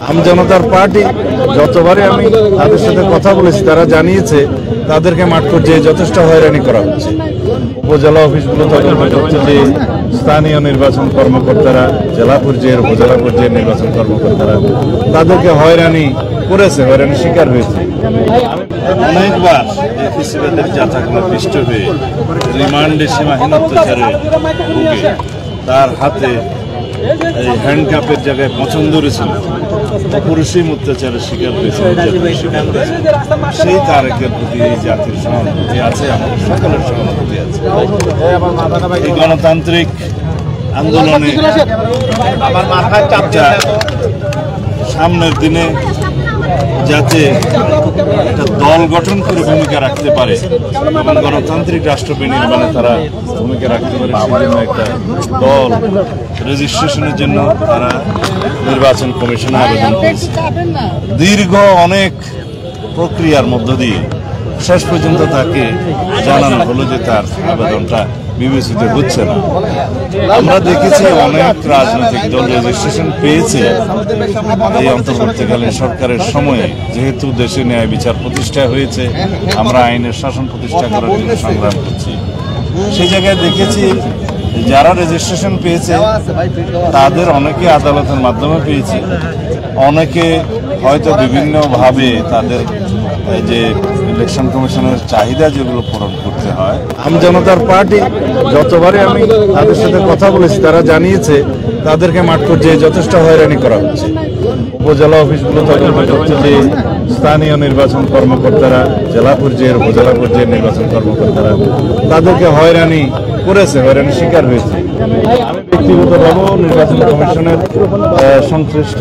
আমজনতার party যতবারই আমি তাদের সাথে কথা বলেছি তারা জানিয়েছে তাদেরকে মাঠ পর্যায়ে যথেষ্ট হয়রানি করা হচ্ছে। উপজেলা অফিসগুলো তদন্ত করছে যে স্থানীয় নির্বাচন কর্মকর্তারা, জেলা পর্যায়ের উপজেলা পর্যায়ের নির্বাচন কর্মকর্তারা তাদেরকে হয়রানি করেছে, হয়রানি শিকার হয়েছে। অনেকবার এফিসিবাদের যাচাগুলো পিষ্ট হয়ে রিমান্ডে সীমাহীন অত্যাচারে ভুগে তার হাতে এই হ্যান্ডকাপের জায়গায় পছন্দরে ছিল, অপরিসীম অত্যাচারের শিকার হয়েছে। সেই তারেকের প্রতি এই জাতির সহানুভূতি আছে, আমাদের সকলের সহানুভূতি আছে। এই গণতান্ত্রিক আন্দোলনে সামনের দিনে যাতে একটা দল গঠন করে ভূমিকা রাখতে পারে এবং গণতান্ত্রিক রাষ্ট্র বিনির্মাণে তারা ভূমিকা রাখতে পারে, সেজন্য একটা দল রেজিস্ট্রেশনের জন্য তারা নির্বাচন কমিশনে আবেদন করেছে। দীর্ঘ অনেক প্রক্রিয়ার মধ্য দিয়ে শেষ পর্যন্ত তাকে জানানো হলো যে তার আবেদনটা বিবেচিত হচ্ছে না। আমরা দেখেছি অনেক রাজনৈতিক দল রেজিস্ট্রেশন পেয়েছে এই অন্তর্বর্তীকালীন সরকারের সময়ে, যেহেতু দেশে ন্যায় বিচার প্রতিষ্ঠা হয়েছে, আমরা আইনের শাসন প্রতিষ্ঠা করার জন্য সংগ্রাম করছি। সেই জায়গায় দেখেছি যারা রেজিস্ট্রেশন পেয়েছে তাদের অনেকে আদালতের মাধ্যমে পেয়েছে, অনেকে হয়তো বিভিন্নভাবে তাদের যে ইলেকশন কমিশনের চাহিদা যেগুলো পূরণ করতে হয়। আমজনতার পার্টি যতবারই আমি তাদের সাথে কথা বলেছি তারা জানিয়েছে তাদেরকে মাঠ পর্যায়ে যথেষ্ট হয়রানি করা হচ্ছে। উপজেলা অফিসগুলো তদন্ত করছে যে স্থানীয় নির্বাচন কর্মকর্তারা, জেলা পর্যায়ের উপজেলা পর্যায়ের নির্বাচন কর্মকর্তারা তাদেরকে হয়রানি করেছে, হয়রানি শিকার হয়েছে। আমি ব্যক্তিগতভাবেও নির্বাচন কমিশনের সংশ্লিষ্ট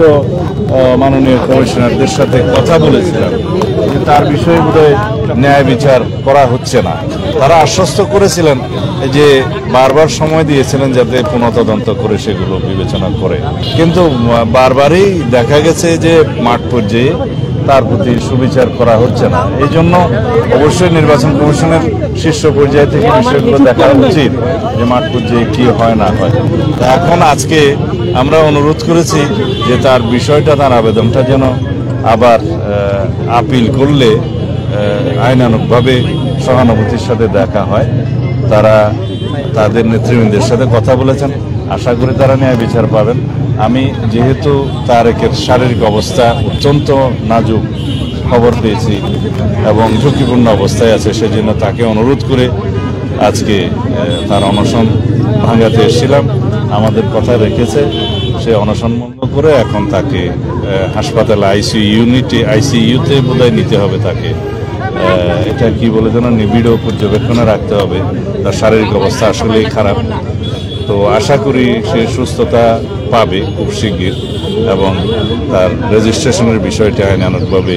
মাননীয় কমিশনারদের সাথে কথা বলেছিলাম যে তার বিষয়ে বোধহয় ন্যায় বিচার করা হচ্ছে না। তারা আশ্বস্ত করেছিলেন যে বারবার সময় দিয়েছিলেন যাতে পুনঃতদন্ত করে সেগুলো বিবেচনা করে, কিন্তু বারবারই দেখা গেছে যে মাঠ পর্যায়ে তার প্রতি সুবিচার করা হচ্ছে না। এই জন্য অবশ্যই নির্বাচন কমিশনের শীর্ষ পর্যায়ে থেকে বিষয়গুলো দেখা উচিত যে মাঠ পর্যায়ে কি হয় না হয়। এখন আজকে আমরা অনুরোধ করেছি যে তার বিষয়টা, তার আবেদনটা যেন আবার আপিল করলে আইনানুগভাবে সহানুভূতির সাথে দেখা হয়। তারা তাদের নেতৃবৃন্দের সাথে কথা বলেছেন, আশা করি তারা ন্যায় বিচার পাবেন। আমি যেহেতু তারেকের শারীরিক অবস্থা অত্যন্ত নাজুক খবর পেয়েছি এবং ঝুঁকিপূর্ণ অবস্থায় আছে, সেজন্য তাকে অনুরোধ করে আজকে তার অনশন ভাঙাতে এসেছিলাম। আমাদের কথা রেখেছে, সে অনশন বন্ধ করে এখন তাকে হাসপাতালে আইসিইউতে বোধহয় নিতে হবে তাকে। এটা কি বলে যেন নিবিড় পর্যবেক্ষণে রাখতে হবে, তার শারীরিক অবস্থা আসলেই খারাপ। তো আশা করি সে সুস্থতা পাবে খুব শিগগির এবং তার রেজিস্ট্রেশনের বিষয়টি আইনানুগভাবে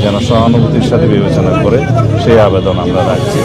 যেন সহানুভূতির সাথে বিবেচনা করে সেই আবেদন আমরা রাখছি।